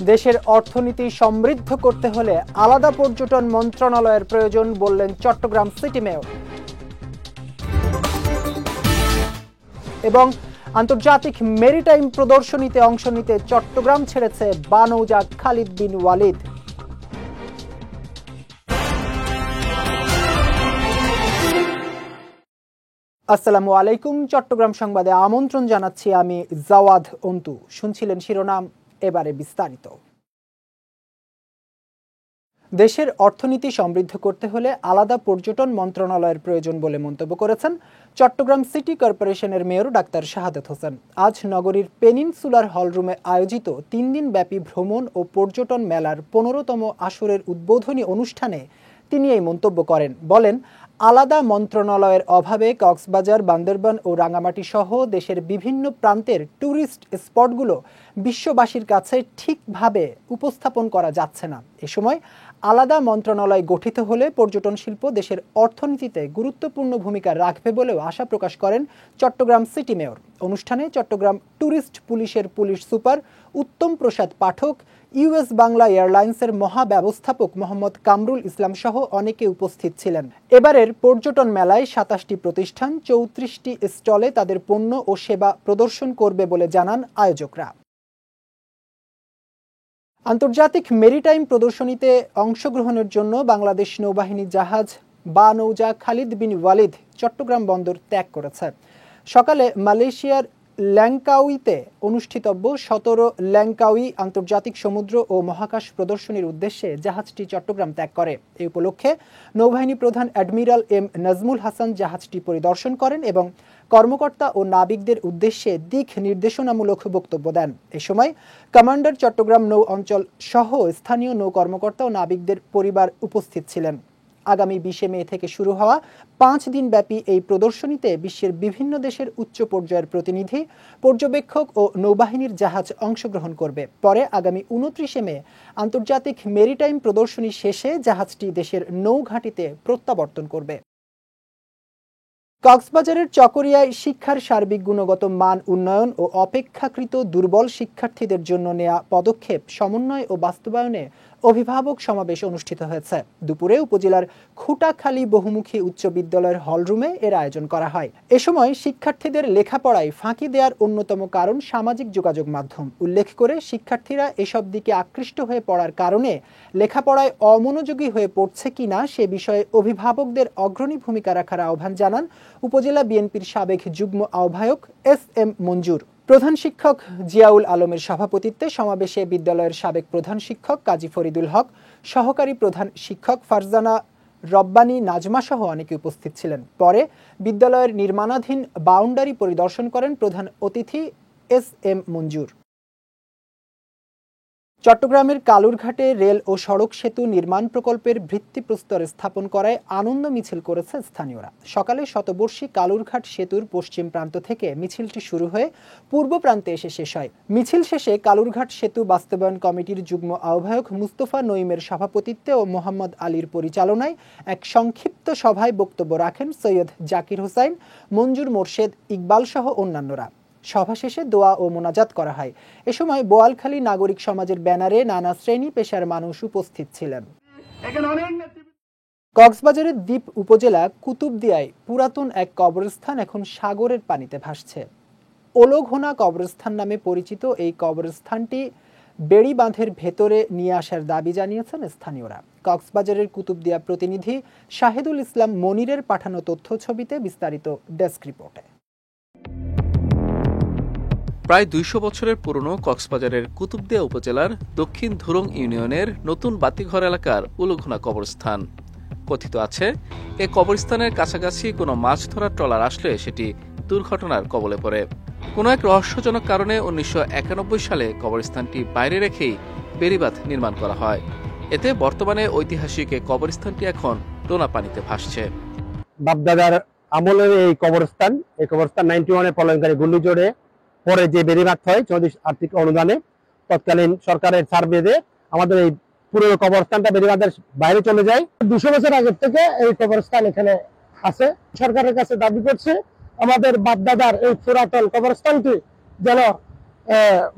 দেশের অর্থনীতি সমৃদ্ধ করতে হলে আলাদা পর্যটন মন্ত্রণালয়ের প্রয়োজন বললেন চট্টগ্রাম সিটি মেয়র। এবং আন্তর্জাতিক মেরিটাইম প্রদর্শনীতে অংশ নিতে চট্টগ্রাম ছেড়েছে বানৌজা খালিদ বিন ওয়ালিদ। আসসালামু আলাইকুম। চট্টগ্রাম সংবাদে আমন্ত্রণ জানাচ্ছি আমি জাওয়াদ অন্তু। শুনছিলেন শিরোনাম, এবারে বিস্তারিত। দেশের অর্থনীতি সমৃদ্ধ করতে হলে আলাদা পর্যটন মন্ত্রণালয়ের প্রয়োজন বলে মন্তব্য করেছেন চট্টগ্রাম সিটি কর্পোরেশনের মেয়র ডাক্তার শাহাদাত হোসেন। আজ নগরীর পেনিনসুলার হলরুমে আয়োজিত 3 দিন ব্যাপী ভ্রমণ ও পর্যটন মেলার 15তম আসরের উদ্বোধনী অনুষ্ঠানে তিনি এই মন্তব্য করেন। বলেন, আলাদা মন্ত্রণালয়ের অভাবে কক্সবাজার, বান্দরবান ও রাঙামাটি সহ দেশের বিভিন্ন প্রান্তের ট্যুরিস্ট স্পটগুলো বিশ্ববাসীর কাছে ঠিকভাবে উপস্থাপন করা যাচ্ছে না। এ সময় আলাদা মন্ত্রণালয় গঠিত হলে পর্যটন শিল্প দেশের অর্থনীতিতে গুরুত্বপূর্ণ ভূমিকা রাখবে বলেও আশা প্রকাশ করেন চট্টগ্রাম সিটি মেয়র। অনুষ্ঠানে চট্টগ্রাম ট্যুরিস্ট পুলিশের police super Uttam Prasad Pathak, US Bangla এয়ারলাইন্সের মহাব্যবস্থাপক মোহাম্মদ কামরুল ইসলাম সহ অনেকে উপস্থিত ছিলেন। এবারের পর্যটন মেলায় 27টি প্রতিষ্ঠান 34টি স্টলে তাদের পণ্য ও সেবা প্রদর্শন করবে বলে জানান আয়োজকরা। আন্তর্জাতিক মেরিটাইম প্রদর্শনীতে অংশগ্রহণের জন্য বাংলাদেশ নৌবাহিনী জাহাজ বানৌজা খালিদ বিন ওয়ালিদ চট্টগ্রাম বন্দর ত্যাগ করেছে। সকালে মালয়েশিয়ার ল্যাংকাউইতে অনুষ্ঠিতব্য 17 ল্যাংকাউই আন্তর্জাতিক সমুদ্র ও মহাকাশ প্রদর্শনীর উদ্দেশ্যে জাহাজটি চট্টগ্রাম ত্যাগ করে। এই উপলক্ষে নৌবাহিনী প্রধান অ্যাডমিরাল এম নাজমুল হাসান জাহাজটি পরিদর্শন করেন এবং কর্মকর্তা ও নাবিকদের উদ্দেশ্যে দিক নির্দেশনামূলক বক্তব্য দেন। এ সময় কমান্ডার চট্টগ্রাম নৌ অঞ্চল সহ স্থানীয় নৌ কর্মকর্তা ও নাবিকদের পরিবার উপস্থিত ছিলেন। আগামী 20 মে থেকে শুরু হওয়া 5 দিন ব্যাপী এই প্রদর্শনীতে বিশ্বের বিভিন্ন দেশের উচ্চ পর্যায়ের প্রতিনিধি, পর্যবেক্ষক ও নৌবাহিনীর জাহাজ অংশগ্রহণ করবে। পরে আগামী 29 মে আন্তর্জাতিক মেরিটাইম প্রদর্শনী শেষে জাহাজটি দেশের নৌঘাঁটিতে প্রত্যাবর্তন করবে। কক্সবাজারের চকরিয়ায় শিক্ষার সার্বিক গুণগত মান উন্নয়ন ও অপেক্ষাকৃত দুর্বল শিক্ষার্থীদের জন্য নেয়া পদক্ষেপ সমন্বয় ও বাস্তবায়নে অভিভাবক সমাবেশ অনুষ্ঠিত হয়েছে। দুপুরে উপজেলার খুটাখালী বহুমুখী উচ্চ বিদ্যালয়ের হলরুমে এর আয়োজন করা হয়। এ সময় শিক্ষার্থীদের লেখাপড়ায় ফাঁকি দেওয়ার অন্যতম কারণ সামাজিক যোগাযোগ মাধ্যম উল্লেখ করে শিক্ষার্থীরা এসব দিকে আকৃষ্ট হয়ে পড়ার কারণে লেখাপড়ায় অমনোযোগী হয়ে পড়ছে কিনা সে বিষয়ে অভিভাবকদের অগ্রণী ভূমিকা রাখার আহ্বান জানান উপজেলা বিএনপির সাবেক যুগ্ম আহ্বায়ক এস.এম. মঞ্জুর। প্রধান শিক্ষক জিয়াউল আলমের সভাপতিত্বে সমাবেশে বিদ্যালয়ের সাবেক প্রধান শিক্ষক কাজী ফরিদুল হক, সহকারী প্রধান শিক্ষক ফারজানা রব্বানী নাজমা সহ অনেকে উপস্থিত ছিলেন। পরে বিদ্যালয়ের নির্মাণাধীন বাউন্ডারি পরিদর্শন করেন প্রধান অতিথি এস.এম. মঞ্জুর। চট্টগ্রামের কালুরঘাটে রেল ও সড়ক সেতু নির্মাণ প্রকল্পের ভিত্তিপ্রস্তর স্থাপন করায় আনন্দ মিছিল করেছে স্থানীয়রা। সকালে শতবর্ষী কালুরঘাট সেতুর পশ্চিম প্রান্ত থেকে মিছিলটি শুরু হয়ে পূর্ব প্রান্তে এসে শেষ হয়। মিছিল শেষে কালুরঘাট সেতু বাস্তবায়ন কমিটির যুগ্ম আহ্বায়ক মুস্তফা নঈমের সভাপতিত্বে ও মোহাম্মদ আলীর পরিচালনায় এক সংক্ষিপ্ত সভায় বক্তব্য রাখেন সৈয়দ জাকির হোসাইন, মঞ্জুর মোর্শেদ, ইকবাল সহ অন্যান্যরা। সভা শেষে দোয়া ও মোনাজাত করা হয়। এ সময় বোয়ালখালী নাগরিক সমাজের ব্যানারে নানা শ্রেণী পেশার মানুষ উপস্থিত ছিলেন। কক্সবাজারের দ্বীপ উপজেলা কুতুবদিয়ায় পুরাতন এক কবরস্থান এখন সাগরের পানিতে ভাসছে। ওলোঘোনা কবরস্থান নামে পরিচিত এই কবরস্থানটি বেড়ি বাঁধের ভেতরে নিয়ে আসার দাবি জানিয়েছেন স্থানীয়রা। কক্সবাজারের কুতুবদিয়া প্রতিনিধি শাহিদুল ইসলাম মনিরের পাঠানো তথ্য ছবিতে বিস্তারিত ডেস্ক রিপোর্টে। প্রায় 200 বছরের পুরনো কক্সবাজারের কুতুবদিয়া উপজেলার দক্ষিণ ধুরং ইউনিয়নের নতুন বাতিঘর এলাকার উলুঘোনা কবরস্থান। কথিত আছে, এ কবরস্থানের কাছাকাছি কোনো মাছ ধরার ট্রলার আসলে সেটি দুর্ঘটনার কবলে পড়ে। কোনো এক রহস্যজনক কারণে 1991 সালে কবরস্থানটি বাইরে রেখেই বেড়িবাঁধ নির্মাণ করা হয়। এতে বর্তমানে ঐতিহাসিক এ কবরস্থানটি এখন নোনা পানিতে ভাসছে। বাপদাদার আমলের এই কবরস্থান 91-এ প্রলয়ঙ্কারী ঘূর্ণিঝড়ে পরে যে বেড়িবাঁধ হয় আর্থিক অনুদানে তৎকালীন সরকারের সার্ভেতে আমাদের এই পুরো কবরস্থানটা বেড়িবাঁধের বাইরে চলে যায়। 200 বছর আগে থেকে এই কবরস্থান এখানে আছে। সরকারের কাছে দাবি করছে আমাদের বাপদাদার এই পুরাতন কবরস্থানটি যেন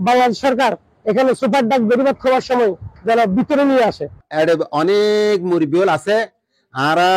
বাংলাদেশ সরকার এখানে সুপার ডাক বেরিবাদ খাওয়ার সময় যারা ভিতরে নিয়ে আসে এর অনেক মুরব্বিল আছে আরা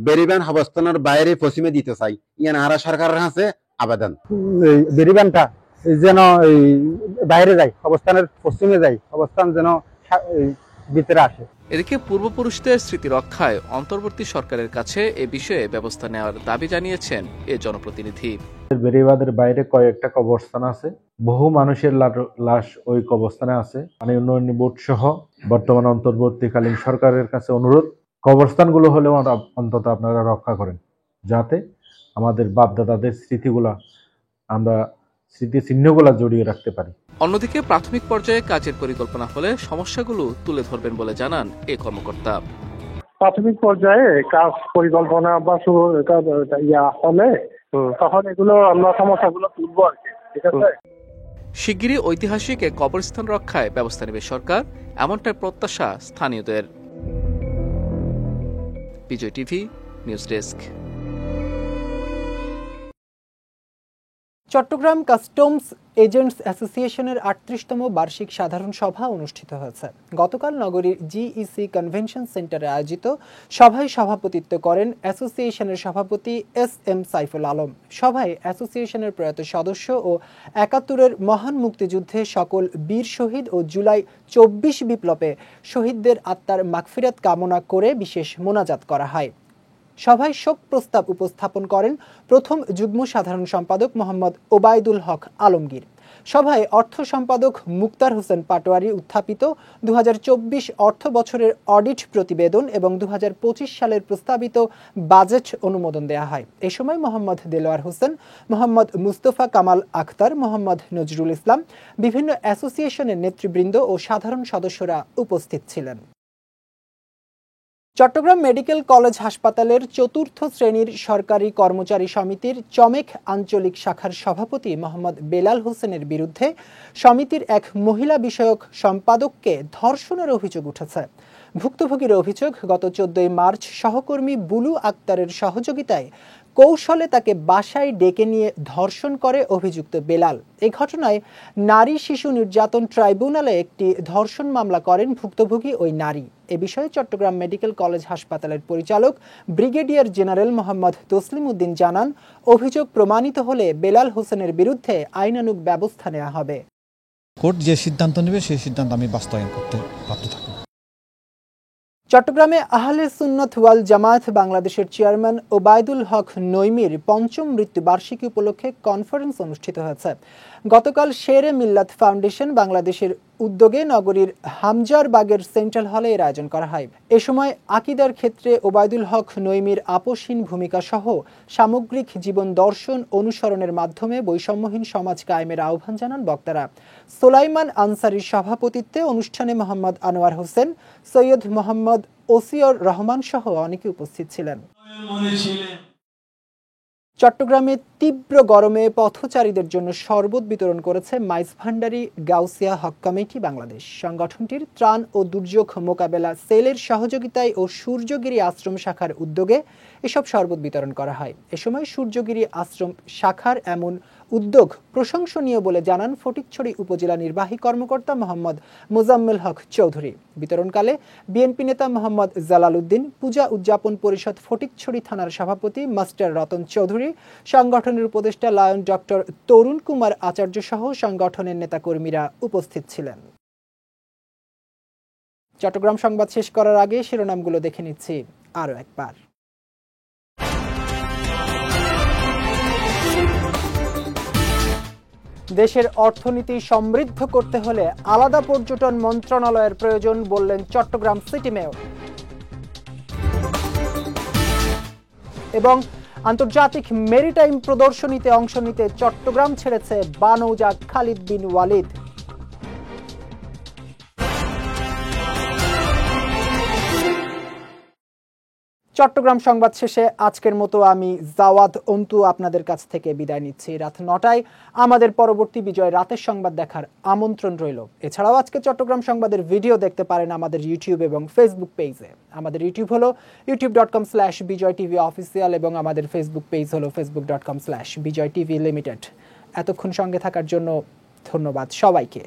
বেরিবান অবস্থানের বাইরে পশ্চিমে দিতে চাই ইয়ান আরা সরকারের কাছে আবেদন এই বেরিবানটা যেন এই বাইরে যায়, অবস্থানের পশ্চিমে যায়, অবস্থান যেন এই ভিতরে আসে। এদিকে পূর্বপুরুষদের স্মৃতি রক্ষায় অন্তর্বর্তী সরকারের কাছে এ বিষয়ে ব্যবস্থা নেওয়ার দাবি জানিয়েছেন এ জনপ্রতিনিধি। বেড়িবাঁধের বাইরে কয়েকটা কবরস্থান আছে, বহু মানুষের লাশ ওই কবরস্থানে আছে। পানি উন্নয়ন বোর্ড সহ বর্তমান অন্তর্বর্তীকালীন সরকারের কাছে অনুরোধ, কবরস্থানগুলো হলেও অন্তত আপনারা রক্ষা করেন, যাতে আমাদের বাপদাদাদের স্মৃতিগুলা, আমরা স্মৃতিচিহ্নগুলা জড়িয়ে রাখতে পারি। অন্যদিকে প্রাথমিক পর্যায়ে কাজের পরিকল্পনা হলে সমস্যাগুলো তুলে ধরবেন বলে জানান এ কর্মকর্তা। প্রাথমিক পর্যায়ে কাজ পরিকল্পনা বা হলে তখন এগুলো আমরা সমস্যাগুলো তুলবো আর কি, ঠিক আছে। শিগগিরই ঐতিহাসিক এ কবরস্থান রক্ষায় ব্যবস্থা নেবে সরকার, এমনটাই প্রত্যাশা স্থানীয়দের। Bijoy TV news desk. Chattogram customs agents অ্যাসোসিয়েশনের ৩৮তম বার্ষিক সাধারণ সভা অনুষ্ঠিত হয়েছে। গতকাল নগরীর জিইসি কনভেনশন সেন্টারে আয়োজিত সভায় সভাপতিত্ব করেন অ্যাসোসিয়েশনের সভাপতি এস.এম. সাইফুল আলম। সভায় অ্যাসোসিয়েশনের প্রয়াত সদস্য ও ৭১-এর মহান মুক্তিযুদ্ধে সকল বীর শহীদ ও জুলাই ২৪ বিপ্লবে শহীদদের আত্মার মাগফিরাত কামনা করে বিশেষ মোনাজাত করা হয়। সভায় শোক প্রস্তাব উপস্থাপন করেন প্রথম যুগ্ম সাধারণ সম্পাদক মোহাম্মদ ওবায়দুল হক আলমগীর। সভায় অর্থ সম্পাদক মুক্তার হোসেন পাটোয়ারি উত্থাপিত ২০২৪ অর্থ বছরের অডিট প্রতিবেদন এবং ২০২৫ সালের প্রস্তাবিত বাজেট অনুমোদন দেয়া হয়। এ সময় মোহাম্মদ দেলোয়ার হোসেন, মোহাম্মদ মুস্তফা কামাল আখতার, মোহাম্মদ নজরুল ইসলাম, বিভিন্ন অ্যাসোসিয়েশনের নেতৃবৃন্দ ও সাধারণ সদস্যরা উপস্থিত ছিলেন। চট্টগ্রাম মেডিকেল কলেজ হাসপাতালের ৪র্থ শ্রেণীর সরকারি কর্মচারী সমিতির চমেক আঞ্চলিক শাখার সভাপতি মোহাম্মদ বেলাল হোসেনের বিরুদ্ধে সমিতির এক মহিলা বিষয়ক সম্পাদককে ধর্ষণের অভিযোগ উঠেছে। ভুক্তভোগীর অভিযোগ, গত ১৪ মার্চ সহকর্মী বুলু আক্তারের সহযোগিতায় কৌশলে তাকে বাসায় ডেকে নিয়ে ধর্ষণ করে অভিযুক্ত বেলাল। এই ঘটনায় নারী শিশু নির্যাতন ট্রাইব্যুনালে একটি ধর্ষণ মামলা করেন ভুক্তভোগী ওই নারী। এ বিষয়ে চট্টগ্রাম মেডিকেল কলেজ হাসপাতালের পরিচালক ব্রিগেডিয়ার জেনারেল মোহাম্মদ তসলিম উদ্দিন জানান, অভিযোগ প্রমাণিত হলে বেলাল হোসেনের বিরুদ্ধে আইনানুগ ব্যবস্থা নেওয়া হবে। কোর্ট যে সিদ্ধান্ত নেবে সেই সিদ্ধান্ত আমি বাস্তবায়ন করতে বাধ্য থাকব। চট্টগ্রামে আহলে সুন্নত ওয়াল জামায়াত বাংলাদেশের চেয়ারম্যান ওবায়দুল হক নৈমির ৫ম মৃত্যুবার্ষিকী উপলক্ষে কনফারেন্স অনুষ্ঠিত হয়েছে। গতকাল শেরে মিল্লাত ফাউন্ডেশন বাংলাদেশের উদ্যোগে নগরীর হামজারবাগের সেন্ট্রাল হলে এর আয়োজন করা হয়। এ সময় আকীদার ক্ষেত্রে ওবায়দুল হক নৈমির আপোষহীন ভূমিকা সহ সামগ্রিক জীবন দর্শন অনুসরণের মাধ্যমে বৈষম্যহীন সমাজ কায়েমের আহ্বান জানান বক্তারা। সোলাইমান আনসারির সভাপতিত্বে অনুষ্ঠানে মোহাম্মদ আনোয়ার হোসেন, সৈয়দ মোহাম্মদ ওসিয়র রহমান সহ অনেকে উপস্থিত ছিলেন। চট্টগ্রামে তীব্র গরমে পথচারীদের জন্য শরবত বিতরণ করেছে মাইজ ভান্ডারি গাউসিয়া হক কমিটি বাংলাদেশ। সংগঠনটির ত্রাণ ও দুর্যোগ মোকাবেলা সেলের সহযোগিতায় ও সূর্যগিরি আশ্রম শাখার উদ্যোগে এসব শরবত বিতরণ করা হয়। এ সময় সূর্যগিরি আশ্রম শাখার এমন উদ্যোগ প্রশংসনীয় বলে জানান ফটিকছড়ি উপজেলা নির্বাহী কর্মকর্তা মোহাম্মদ মোজাম্মেল হক চৌধুরী। বিতরণকালে বিএনপি নেতা মোহাম্মদ জালাল উদ্দিন, পূজা উদযাপন পরিষদ ফটিকছড়ি থানার সভাপতি মাস্টার রতন চৌধুরী, সংগঠনের উপদেষ্টা লায়ন ডক্টর তরুণ কুমার আচার্য সহ সংগঠনের নেতাকর্মীরা উপস্থিত ছিলেন। চট্টগ্রাম সংবাদ শেষ করার আগে শিরোনামগুলো দেখে নিচ্ছি আরও একবার। দেশের অর্থনীতি সমৃদ্ধ করতে হলে আলাদা পর্যটন মন্ত্রণালয়ের প্রয়োজন বললেন চট্টগ্রাম সিটি মেয়র। এবং আন্তর্জাতিক মেরিটাইম প্রদর্শনীতে অংশ নিতে চট্টগ্রাম ছেড়েছে বানৌজা খালিদ বিন ওয়ালিদ। চট্টগ্রাম সংবাদ শেষে আজকের মতো আমি জাওয়াদ অন্তু আপনাদের কাছ থেকে বিদায় নিচ্ছি। রাত ৯টায় আমাদের পরবর্তী বিজয় রাতের সংবাদ দেখার আমন্ত্রণ রইল। এছাড়াও আজকে চট্টগ্রাম সংবাদের ভিডিও দেখতে পারেন আমাদের ইউটিউব এবং ফেসবুক পেজে। আমাদের ইউটিউব হলো youtube.com/BJTV অফিসিয়াল এবং আমাদের ফেসবুক পেজ হলো facebook.com/BJTV লিমিটেড। এতক্ষণ সঙ্গে থাকার জন্য ধন্যবাদ সবাইকে।